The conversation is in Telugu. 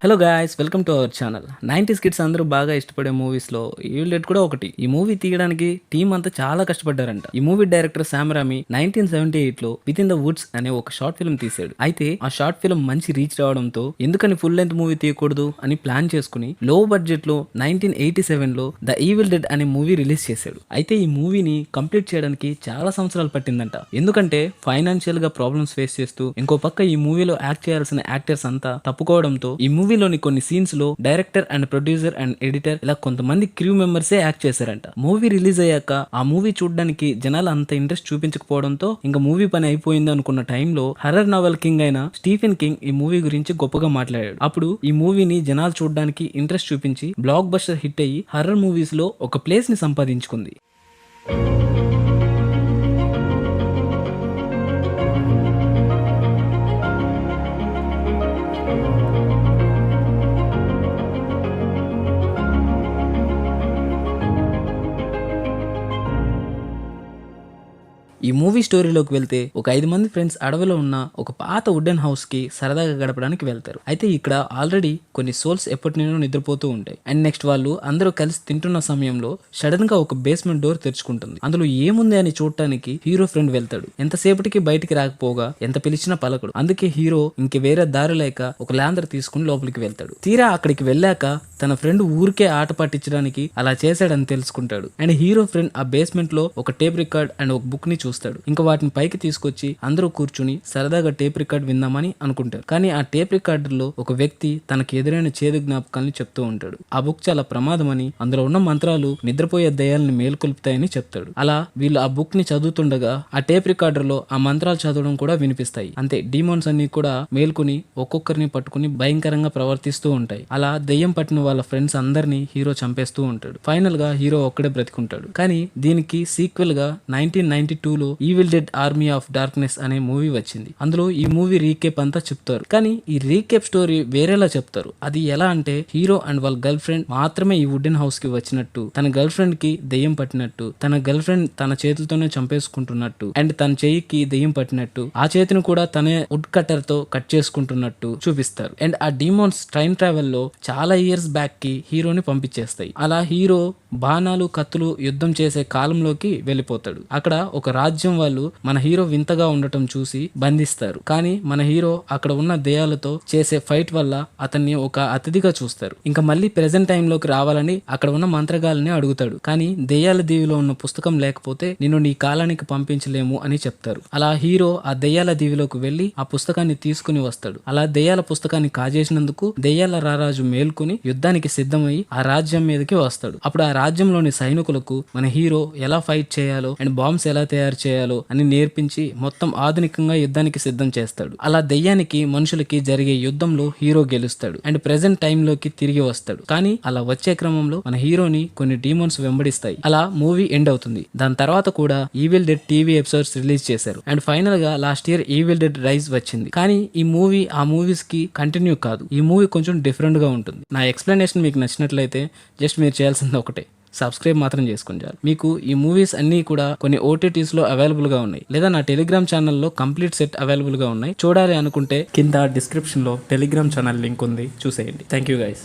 Hello guys, welcome to our channel. 90s kids అందరూ బాగా ఇష్టపడే మూవీస్ లో ఈవిల్ డెడ్ కూడా ఒకటి. ఈ మూవీ తీయడానికి టీం అంతా చాలా కష్టపడ్డారంట. ఈ మూవీ డైరెక్టర్ శామ్ రామి 1978 లో విత్ ఇన్ ద వుడ్స్ అనే ఒక షార్ట్ ఫిల్మ్ తీశాడు. అయితే ఆ షార్ట్ ఫిల్మ్ మంచి రీచ్ రావడంతో ఎందుకని ఫుల్ లెంత్ మూవీ తీయకూడదు అని ప్లాన్ చేసుకుని లో బడ్జెట్ లో 1987 లో ద ఈవిల్ డెడ్ అనే మూవీ రిలీజ్ చేశాడు. అయితే ఈ మూవీని కంప్లీట్ చేయడానికి చాలా సంవత్సరాలు పట్టిందంట. ఎందుకంటే ఫైనాన్షియల్ గా ప్రాబ్లమ్స్ ఫేస్ చేస్తూ ఇంకో పక్క ఈ మూవీలో యాక్ట్ చేయాల్సిన యాక్టర్స్ అంతా తప్పుకోవడంతో ఈ మూవీలోని కొన్ని సీన్స్ లో director and producer and editor ఇలా కొంతమంది క్రూ మెంబర్సే యాక్ట్ చేశారంట. మూవీ రిలీజ్ అయ్యాక ఆ మూవీ చూడడానికి జనాలు అంత ఇంట్రెస్ట్ చూపించకపోవడంతో ఇంకా మూవీ పని అయిపోయింది అనుకున్న టైంలో హర్రర్ నావెల్ కింగ్ అయిన స్టీఫెన్ కింగ్ ఈ మూవీ గురించి గొప్పగా మాట్లాడాడు. అప్పుడు ఈ మూవీని జనాలు చూడడానికి ఇంట్రెస్ట్ చూపించి బ్లాక్ బస్టర్ హిట్ అయ్యి హర్రర్ మూవీస్ లో ఒక ప్లేస్ ని సంపాదించుకుంది. ఈ మూవీ స్టోరీలోకి వెళ్తే ఒక 5 మంది ఫ్రెండ్స్ అడవిలో ఉన్న ఒక పాత వుడెన్ హౌస్ కి సరదాగా గడపడానికి వెళ్తారు. అయితే ఇక్కడ ఆల్రెడీ కొన్ని సోల్స్ ఎప్పటి నుండో నిద్రపోతూ ఉంటాయి. అండ్ నెక్స్ట్ వాళ్ళు అందరూ కలిసి తింటున్న సమయంలో సడన్ గా ఒక బేస్మెంట్ డోర్ తెరుచుకుంటుంది. అందులో ఏముంది అని చూడటానికి హీరో ఫ్రెండ్ వెళ్తాడు. ఎంతసేపటికి బయటికి రాకపోగా ఎంత పిలిచినా పలకడు. అందుకే హీరో ఇంక వేరే దారి లేక ఒక ల్యాండర్ తీసుకుని లోపలికి వెళ్తాడు. తీరా అక్కడికి వెళ్ళాక తన ఫ్రెండ్ ఊరికే ఆట పట్టించడానికి అలా చేశాడని తెలుసుకుంటాడు. అండ్ హీరో ఫ్రెండ్ ఆ బేస్మెంట్ లో ఒక టేప్ రికార్డ్ అండ్ ఒక బుక్ ని చూస్తాడు. ఇంకా వాటిని పైకి తీసుకొచ్చి అందరూ కూర్చుని సరదాగా టేప్ రికార్డ్ విందామని అనుకుంటారు. కానీ ఆ టేప్ రికార్డర్ లో ఒక వ్యక్తి తనకి ఎదురైన చేదు జ్ఞాపకాలని చెప్తూ ఉంటాడు. ఆ బుక్ చాలా ప్రమాదమని, అందులో ఉన్న మంత్రాలు నిద్రపోయే దయ్యాలని మేల్కొల్పుతాయని చెప్తాడు. అలా వీళ్ళు ఆ బుక్ ని చదువుతుండగా ఆ టేప్ రికార్డర్ లో ఆ మంత్రాలు చదవడం కూడా వినిపిస్తాయి. అంతే, డీమోన్స్ అన్ని కూడా మేల్కొని ఒక్కొక్కరిని పట్టుకుని భయంకరంగా ప్రవర్తిస్తూ ఉంటాయి. అలా దయ్యం పట్టిన వాళ్ళ ఫ్రెండ్స్ అందరినీ హీరో చంపేస్తూ ఉంటాడు. ఫైనల్ గా హీరో ఒక్కడే బ్రతికుంటాడు. కానీ దీనికి సీక్వెల్ గా 1992 లో evil dead army of darkness అనే మూవీ వచ్చింది. అందులో ఈ మూవీ రీకేప్ అంతా చెప్తారు. కానీ ఈ రీకేప్ స్టోరీ వేరేలా చెప్తారు. అది ఎలా అంటే హీరో అండ్ వాళ్ళ గర్ల్ ఫ్రెండ్ మాత్రమే ఈ వుడెన్ హౌస్ కి వచ్చినట్టు, తన గర్ల్ ఫ్రెండ్ కి దెయ్యం పట్టినట్టు, తన గర్ల్ ఫ్రెండ్ తన చేతులతోనే చంపేసుకుంటున్నట్టు, అండ్ తన చెయ్యికి దెయ్యం పట్టినట్టు, ఆ చేతిని కూడా తనే వుడ్ కట్టర్ తో కట్ చేసుకుంటున్నట్టు చూపిస్తారు. అండ్ ఆ డీమోన్స్ టైం ట్రావెల్ లో చాలా ఇయర్స్ బ్యాక్ కి హీరోని పంపించేస్తాయి. అలా హీరో బాణాలు కత్తులు యుద్ధం చేసే కాలంలోకి వెళ్ళిపోతాడు. అక్కడ ఒక రాజ్యం వాళ్ళు మన హీరో వింతగా ఉండటం చూసి బంధిస్తారు. కానీ మన హీరో అక్కడ ఉన్న దెయ్యాలతో చేసే ఫైట్ వల్ల అతన్ని ఒక అతిథిగా చూస్తారు. ఇంకా మళ్ళీ ప్రెసెంట్ టైం లోకి రావాలని అక్కడ ఉన్న మంత్రగాళ్ళని అడుగుతాడు. కానీ దెయ్యాల దీవిలో ఉన్న పుస్తకం లేకపోతే నిన్ను నీ కాలానికి పంపించలేము అని చెప్తారు. అలా హీరో ఆ దెయ్యాల దీవిలోకి వెళ్లి ఆ పుస్తకాన్ని తీసుకుని వస్తాడు. అలా దెయ్యాల పుస్తకాన్ని కాజేసినందుకు దెయ్యాల రారాజు మేల్కొని యుద్ధానికి సిద్ధమై ఆ రాజ్యం మీదకి వస్తాడు. అప్పుడు ఆ రాజ్యంలోని సైనికులకు మన హీరో ఎలా ఫైట్ చేయాలో అండ్ బాంబ్స్ ఎలా తయారు చేయాలో అని నేర్పించి మొత్తం ఆధునికంగా యుద్ధానికి సిద్ధం చేస్తాడు. అలా దెయ్యానికి మనుషులకి జరిగే యుద్ధంలో హీరో గెలుస్తాడు అండ్ ప్రెసెంట్ టైం లోకి తిరిగి వస్తాడు. కానీ అలా వచ్చే క్రమంలో మన హీరోని కొన్ని డీమోన్స్ వెంబడిస్తాయి. అలా మూవీ ఎండ్ అవుతుంది. దాని తర్వాత కూడా Evil Dead TV episodes release చేశారు. అండ్ ఫైనల్ గా last year Evil Dead Rise వచ్చింది. కానీ ఈ మూవీ ఆ మూవీస్ కి కంటిన్యూ కాదు. ఈ మూవీ కొంచెం డిఫరెంట్ గా ఉంటుంది. నా ఎక్స్ప్లెనేషన్ మీకు నచ్చినట్లయితే జస్ట్ మీరు చేయాల్సింది ఒకటే, సబ్స్క్రైబ్ మాత్రం చేసుకుని చాలు. మీకు ఈ మూవీస్ అన్ని కూడా కొన్ని ఓటీటీస్ లో అవైలబుల్ గా ఉన్నాయి, లేదా నా టెలిగ్రామ్ ఛానల్లో కంప్లీట్ సెట్ అవైలబుల్ గా ఉన్నాయి. చూడాలి అనుకుంటే కింద డిస్క్రిప్షన్ లో టెలిగ్రామ్ ఛానల్ లింక్ ఉంది, చూసేయండి. Thank you guys.